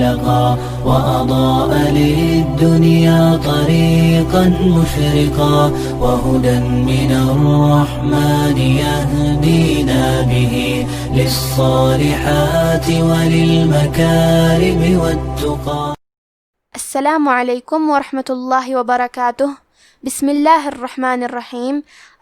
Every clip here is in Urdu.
خلقا وأضاء للدنيا طريقا مشرقا وهدى من الرحمن يهدينا به للصالحات وللمكارم والتقى. السلام علیکم ورحمۃ اللہ وبرکاتہ. بسم اللہ الرحمن الرحیم.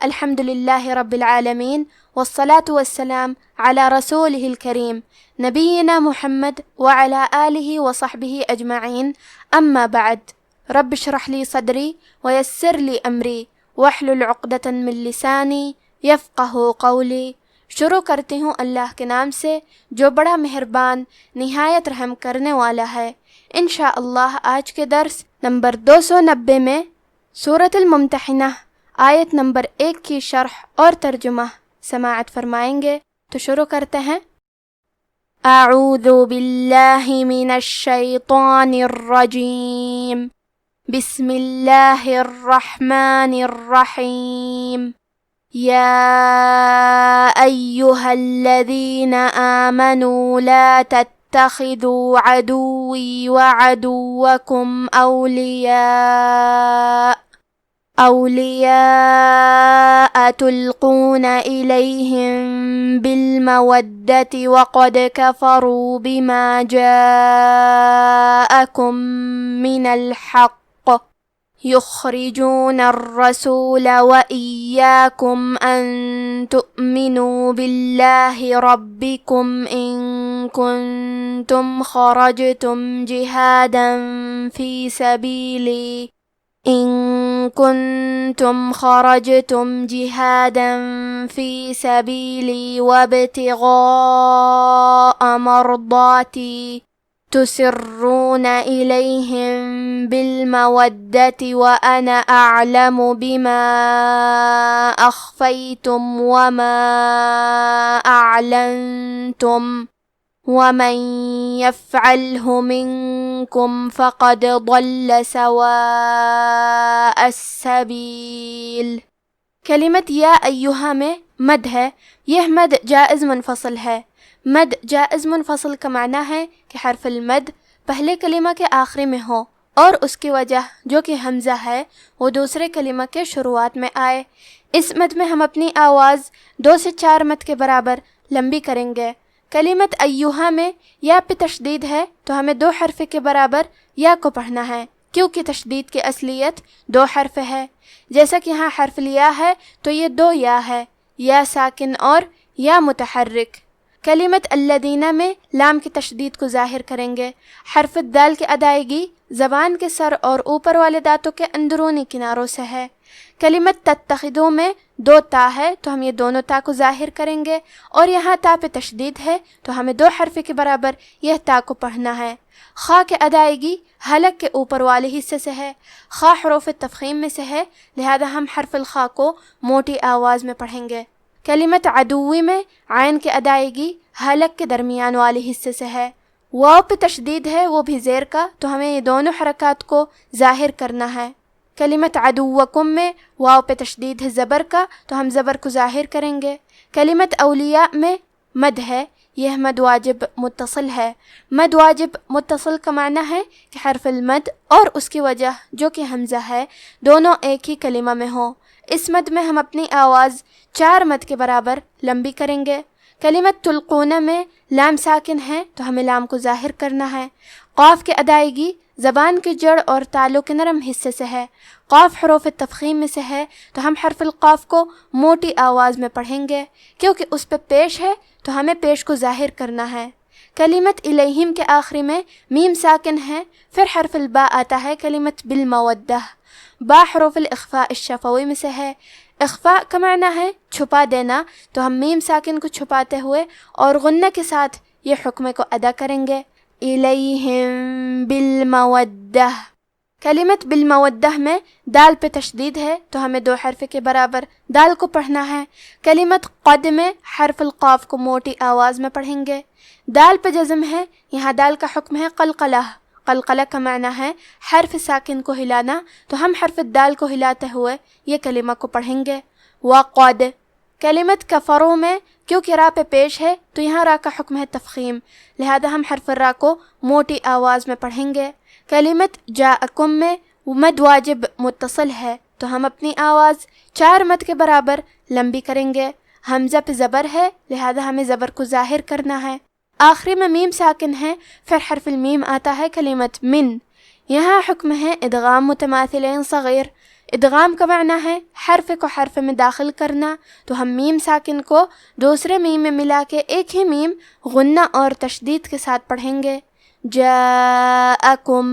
الحمد للہ رب العالمین والصلاة والسلام علی رسولہ الکریم نبینا محمد وعلی آلہ وصحبہ اجمعین. اما بعد. رب اشرح لی صدری ویسر لی امری واحلل عقدۃ من لسانی یفقہوا قولی. شروع کرتی ہوں اللہ کے نام سے جو بڑا مہربان نہایت رحم کرنے والا ہے. انشاءاللہ آج کے درس نمبر 290 میں سورۃ الممتحنہ آیت نمبر 1 کی شرح اور ترجمہ سماعت فرمائیں گے. تو شروع کرتے ہیں. اعوذ باللہ من الشیطان الرجیم. بسم اللہ الرحمن الرحیم. یا ایہا الذین آمنوا لا تتخذوا عدوی وعدوکم اولیاء تلقون الیہم بالمودۃ وقد کفروا بما جاءکم من الحق يخرجون الرسول وإياكم أن تؤمنوا بالله ربكم إن كنتم خرجتم جهادا في سبيلي وابتغاء مرضاتي تسرون إليهم بالمودة وأنا أعلم بما أخفيتم وما أعلنتم ومن يفعله منكم فقد ضل سواء السبيل. کلمت یا ایہا میں مد ہے. یہ مد جائز منفصل ہے. مد جائز منفصل کا معنی ہے کہ حرف المد پہلے کلمہ کے آخری میں ہو اور اس کی وجہ جو کہ حمزہ ہے وہ دوسرے کلمہ کے شروعات میں آئے. اس مد میں ہم اپنی آواز 2 سے 4 مد کے برابر لمبی کریں گے. کلمت ایہا میں یا پہ تشدید ہے تو ہمیں 2 حرف کے برابر یا کو پڑھنا ہے کیونکہ تشدید کی اصلیت 2 حرف ہے. جیسا کہ یہاں حرف لیا ہے تو یہ 2 یا ہے، یا ساکن اور یا متحرک. کلمت الذین میں لام کی تشدید کو ظاہر کریں گے. حرف دال کی ادائیگی زبان کے سر اور اوپر والے دانتوں کے اندرونی کناروں سے ہے. کلمت تتخذوا میں 2 تا ہے تو ہم یہ دونوں تا کو ظاہر کریں گے اور یہاں تا پہ تشدید ہے تو ہمیں 2 حرف کے برابر یہ تا کو پڑھنا ہے. خا کے ادائیگی حلق کے اوپر والے حصے سے ہے. خا حروف تفخیم میں سے ہے لہذا ہم حرف الخا کو موٹی آواز میں پڑھیں گے. کلمت عدوی میں عین کے ادائیگی حلق کے درمیان والے حصے سے ہے. واو پہ تشدید ہے وہ بھی زیر کا تو ہمیں یہ دونوں حرکات کو ظاہر کرنا ہے. کلمت عدوکم میں واو پہ تشدید ہے زبر کا تو ہم زبر کو ظاہر کریں گے. کلمت اولیاء میں مد ہے. یہ مد واجب متصل ہے. مد واجب متصل کا معنی ہے کہ حرف المد اور اس کی وجہ جو کہ حمزہ ہے دونوں ایک ہی کلمہ میں ہوں. اس مد میں ہم اپنی آواز 4 مد کے برابر لمبی کریں گے. کلمت تلقون میں لام ساکن ہے تو ہمیں لام کو ظاہر کرنا ہے. قاف کے ادائیگی زبان کے جڑ اور تالوں کے نرم حصے سے ہے. قاف حروف تفخیم میں سے ہے تو ہم حرف القاف کو موٹی آواز میں پڑھیں گے کیونکہ اس پہ پیش ہے تو ہمیں پیش کو ظاہر کرنا ہے. کلمت الیہم کے آخری میں میم ساکن ہے پھر حرف الباء آتا ہے. کلمت بالمودہ با حروف الاخفاء الشفوی میں سے ہے. اخفاء کا معنی ہے چھپا دینا تو ہم میم ساکن کو چھپاتے ہوئے اور غنہ کے ساتھ یہ حکم کو ادا کریں گے. الیہم بالمودہ. کلمت بالمودہ میں دال پہ تشدید ہے تو ہمیں 2 حرف کے برابر دال کو پڑھنا ہے. کلمت قد میں حرف القاف کو موٹی آواز میں پڑھیں گے. دال پہ جزم ہے یہاں دال کا حکم ہے قلقلہ. قلقلہ کا معنی ہے حرف ساکن کو ہلانا تو ہم حرف دال کو ہلاتے ہوئے یہ کلمہ کو پڑھیں گے. وقد. کلمت کفروں میں کیونکہ را پہ پیش ہے تو یہاں را کا حکم ہے تفخیم، لہذا ہم حرف را کو موٹی آواز میں پڑھیں گے۔ کلمت جاءکم میں مد واجب متصل ہے تو ہم اپنی آواز 4 مد کے برابر لمبی کریں گے۔ حمزہ پہ زبر ہے لہذا ہمیں زبر کو ظاہر کرنا ہے۔ آخری میں میم ساکن ہے، پھر حرف المیم آتا ہے کلمت من، یہاں حکم ہے ادغام متماثلین صغیر۔ ادغام کا معنی ہے حرف کو حرف میں داخل کرنا، تو ہم میم ساکن کو دوسرے میم میں ملا کے ایک ہی میم غنہ اور تشدید کے ساتھ پڑھیں گے۔ جاءکم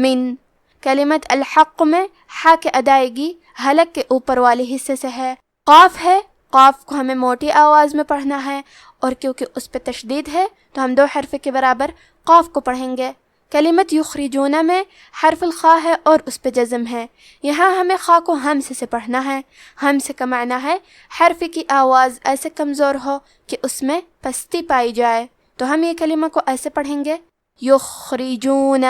من۔ کلمت الحق میں حا کے ادائیگی حلق کے اوپر والے حصے سے ہے۔ قاف ہے، قاف کو ہمیں موٹی آواز میں پڑھنا ہے، اور کیونکہ اس پہ تشدید ہے تو ہم 2 حرف کے برابر قاف کو پڑھیں گے۔ کلمت یخرجون میں حرف الخاء ہے اور اس پہ جزم ہے، یہاں ہمیں خاء کو ہمزے سے پڑھنا ہے۔ ہمزے کا معنی ہے حرف کی آواز ایسے کمزور ہو کہ اس میں پستی پائی جائے، تو ہم یہ کلمہ کو ایسے پڑھیں گے یخرجون۔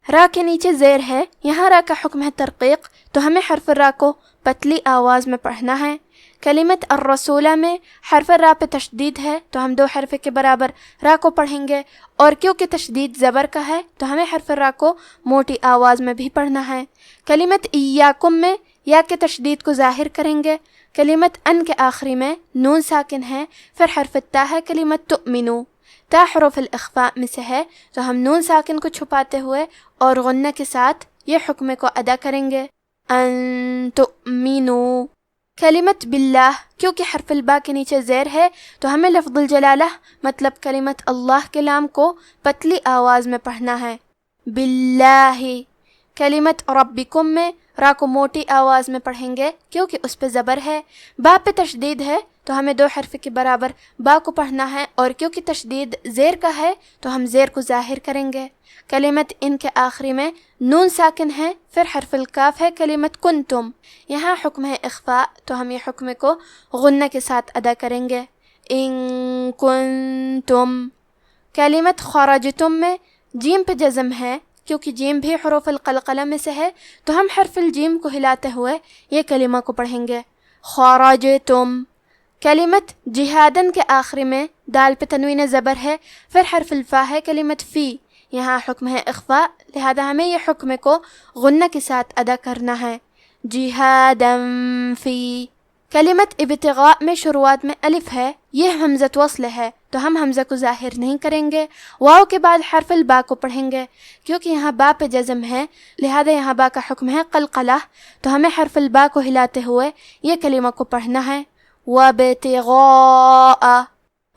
را کے نیچے زیر ہے، یہاں را کا حکم ہے ترقیق، تو ہمیں حرف را کو پتلی آواز میں پڑھنا ہے۔ کلمت الرسولہ میں حرف را پہ تشدید ہے تو ہم 2 حرف کے برابر را کو پڑھیں گے، اور کیونکہ تشدید زبر کا ہے تو ہمیں حرف را کو موٹی آواز میں بھی پڑھنا ہے۔ کلمت ایاکم میں یا کے تشدید کو ظاہر کریں گے۔ کلمت ان کے آخری میں نون ساکن ہے، پھر حرف تا ہے کلمت تؤمنو، تا حروف الاخفاء میں سے ہے تو ہم نون ساکن کو چھپاتے ہوئے اور غنہ کے ساتھ یہ حکم کو ادا کریں گے، ان تؤمنو۔ کلمت باللہ کیونکہ حرف البا کے نیچے زیر ہے تو ہمیں لفظ الجلالہ مطلب کلمت اللہ کے لام کو پتلی آواز میں پڑھنا ہے، باللہ۔ کلمت ربکم میں را کو موٹی آواز میں پڑھیں گے کیونکہ اس پہ زبر ہے۔ با پہ تشدید ہے تو ہمیں 2 حرف کے برابر با کو پڑھنا ہے، اور کیونکہ تشدید زیر کا ہے تو ہم زیر کو ظاہر کریں گے۔ کلمت ان کے آخری میں نون ساکن ہے، پھر حرف الکاف ہے کلمت کنتم، یہاں حکم ہے اخفاء تو ہم یہ حکم کو غنہ کے ساتھ ادا کریں گے، ان کنتم۔ کلمت خرجتم میں جیم پہ جزم ہے، کیونکہ جیم بھی حروف القلقلہ میں سے ہے تو ہم حرف الجیم کو ہلاتے ہوئے یہ کلمہ کو پڑھیں گے، خرجتم۔ کلمت جہادن کے آخری میں دال پہ تنوین زبر ہے، پھر حرف الفا ہے کلمت فی، یہاں حکم ہے اخفاء، لہذا ہمیں یہ حکم کو غنہ کے ساتھ ادا کرنا ہے، جہادن فی۔ کلمت ابتغاء میں شروعات میں الف ہے، یہ حمزۃ وصل ہے تو ہم حمزہ کو ظاہر نہیں کریں گے، واو کے بعد حرف البا کو پڑھیں گے، کیونکہ یہاں با پہ جزم ہے لہذا یہاں با کا حکم ہے قلقلہ، تو ہمیں حرف البا کو ہلاتے ہوئے یہ کلمہ کو پڑھنا ہے، وابتغاء۔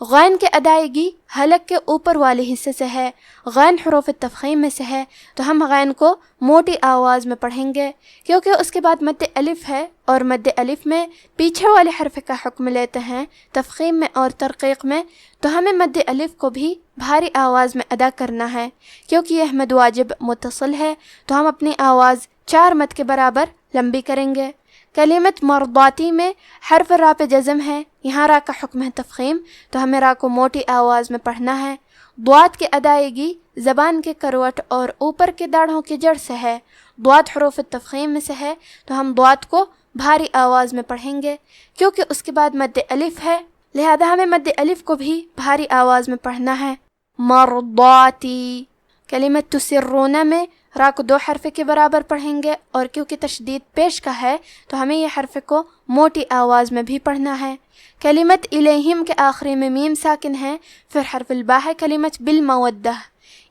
غین کے ادائیگی حلق کے اوپر والے حصے سے ہے، غین حروف تفخیم میں سے ہے تو ہم غین کو موٹی آواز میں پڑھیں گے، کیونکہ اس کے بعد مد الف ہے اور مد الف میں پیچھے والے حرف کا حکم لیتے ہیں تفخیم میں اور ترقیق میں، تو ہمیں مد الف کو بھی بھاری آواز میں ادا کرنا ہے، کیونکہ یہ مد واجب متصل ہے تو ہم اپنی آواز 4 مد کے برابر لمبی کریں گے۔ کلمت مرضاتی میں حرف را پہ جزم ہے، یہاں را کا حکم ہے تفخیم تو ہمیں را کو موٹی آواز میں پڑھنا ہے۔ ضاد کی ادائیگی زبان کے کروٹ اور اوپر کے داڑھوں کی جڑ سے ہے، ضاد حروف تفخیم میں سے ہے تو ہم ضاد کو بھاری آواز میں پڑھیں گے، کیونکہ اس کے بعد مد الف ہے لہذا ہمیں مد الف کو بھی بھاری آواز میں پڑھنا ہے، مرضاتی۔ کلمت تسرون میں را کو 2 حرف کے برابر پڑھیں گے، اور کیونکہ تشدید پیش کا ہے تو ہمیں یہ حرف کو موٹی آواز میں بھی پڑھنا ہے۔ کلمت الیہم کے آخری میں میم ساکن ہے، پھر حرف البا ہے کلمت بالمودہ،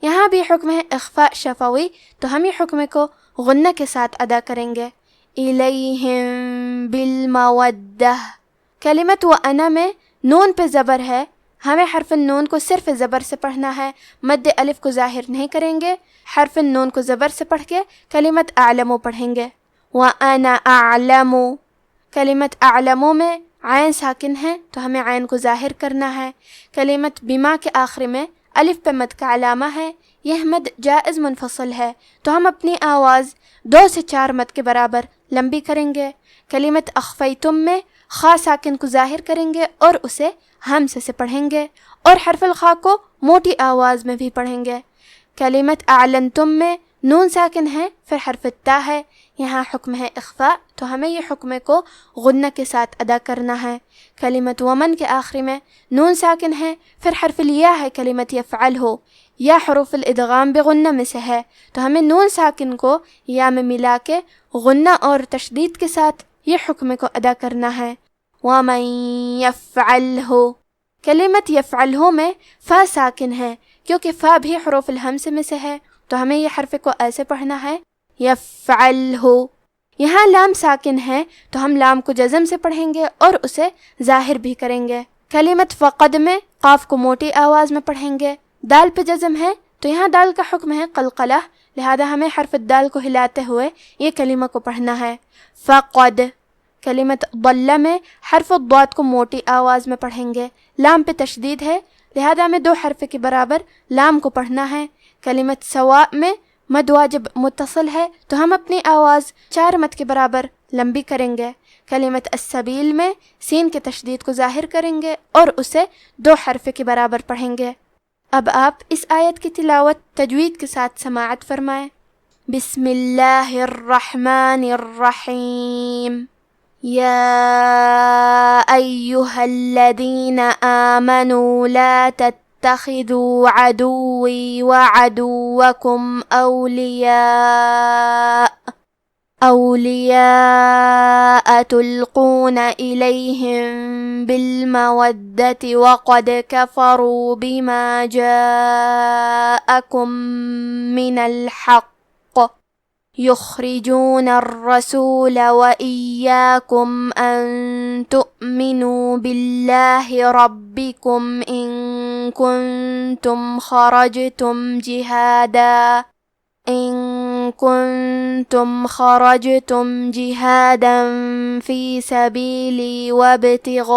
یہاں بھی حکم ہے اخفاء شفوی تو ہم یہ حکم کو غنہ کے ساتھ ادا کریں گے، الیہم بالمودہ۔ کلمت وانا میں نون پہ زبر ہے، ہمیں حرف النون کو صرف زبر سے پڑھنا ہے، مد الف کو ظاہر نہیں کریں گے، حرف النون کو زبر سے پڑھ کے کلمت اعلمو پڑھیں گے، وَأَنَا أَعْلَمُ۔ کلمت اعلمو میں عین ساکن ہے تو ہمیں عین کو ظاہر کرنا ہے۔ کلمت بما کے آخر میں الف پہ مد کا علامہ ہے، یہ مد جائز منفصل ہے تو ہم اپنی آواز 2 سے 4 مد کے برابر لمبی کریں گے۔ کلمت اخفیتم میں خا ساکن کو ظاہر کریں گے اور اسے ہمزے سے پڑھیں گے، اور حرف الخا کو موٹی آواز میں بھی پڑھیں گے۔ کلمت اعلنتم میں نون ساکن ہے، پھر حرف تا ہے، یہاں حکم ہے اخفاء، تو ہمیں یہ حکم کو غنہ کے ساتھ ادا کرنا ہے۔ کلمت ومن کے آخری میں نون ساکن ہے، پھر حرف الیا ہے کلمت یفعلہ، یا حروف الادغام بغنہ میں سے ہے، تو ہمیں نون ساکن کو یا میں ملا کے غنہ اور تشدید کے ساتھ یہ حکم کو ادا کرنا ہے۔ وَمَن يَفْعَلْهُ، کلمت یفعلہ میں فا ساکن ہے، کیونکہ فا بھی حروف الہمز میں سے ہے، تو ہمیں یہ حرف کو ایسے پڑھنا ہے یفعلہ۔ یہاں لام ساکن ہے، تو ہم لام کو جزم سے پڑھیں گے اور اسے ظاہر بھی کریں گے۔ کلمت فقد میں قاف کو موٹی آواز میں پڑھیں گے، دال پہ جزم ہے، تو یہاں دال کا حکم ہے قلقلہ، لہذا ہمیں حرف الدال کو ہلاتے ہوئے یہ کلمہ کو پڑھنا ہے فقد۔ کلمت ضل میں حرف الضاد کو موٹی آواز میں پڑھیں گے، لام پہ تشدید ہے، لہذا ہمیں 2 حرف کے برابر لام کو پڑھنا ہے۔ کلمت سواء میں مد واجب متصل ہے، تو ہم اپنی آواز 4 مد کے برابر لمبی کریں گے۔ کلمت السبیل میں سین کے تشدید کو ظاہر کریں گے اور اسے 2 حرف کے برابر پڑھیں گے۔ اب آپ اس آیت کی تلاوت تجوید کے ساتھ سماعت فرمائیں۔ بسم اللہ الرحمن الرحیم۔ یا ایہا الذین آمنوا لا تتخذوا عدوی وعدوکم اولیاء تلقون الیہم بالمودۃ وقد کفروا بما جاءکم من الحق یخرجون الرسول وإیاکم ان تؤمنوا باللہ ربکم ان کنتم خرجتم جہادا فی سبیلی وابتغاء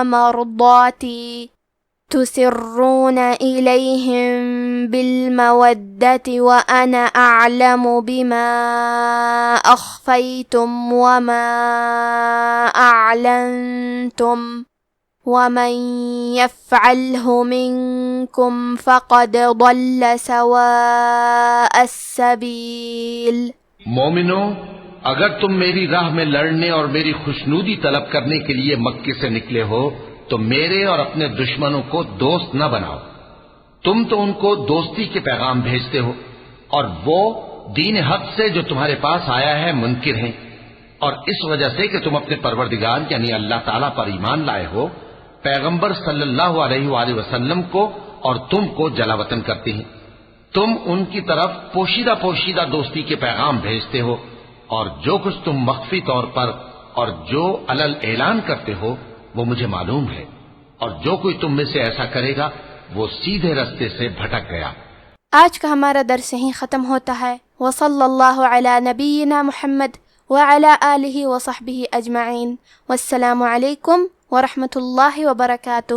مرضاتی تسرون الیہم بالمودۃ وانا اعلم بما اخفیتم وما اعلنتم ومن يفعله منكم فقد ضل سواء السبيل۔ مومنو، اگر تم میری راہ میں لڑنے اور میری خوشنودی طلب کرنے کے لیے مکے سے نکلے ہو تو میرے اور اپنے دشمنوں کو دوست نہ بناؤ۔ تم تو ان کو دوستی کے پیغام بھیجتے ہو اور وہ دین حق سے جو تمہارے پاس آیا ہے منکر ہیں، اور اس وجہ سے کہ تم اپنے پروردگار یعنی اللہ تعالیٰ پر ایمان لائے ہو، پیغمبر صلی اللہ علیہ وآلہ وسلم کو اور تم کو جلا وطن کرتے ہیں۔ تم ان کی طرف پوشیدہ دوستی کے پیغام بھیجتے ہو، اور جو کچھ تم مخفی طور پر اور جو علل اعلان کرتے ہو وہ مجھے معلوم ہے، اور جو کوئی تم میں سے ایسا کرے گا وہ سیدھے رستے سے بھٹک گیا۔ آج کا ہمارا درس یہیں ختم ہوتا ہے۔ وصلی اللہ علی نبینا محمد وعلی آلہ وصحبہ اجمعین، والسلام علیکم ورحمۃ اللہ وبرکاتہ۔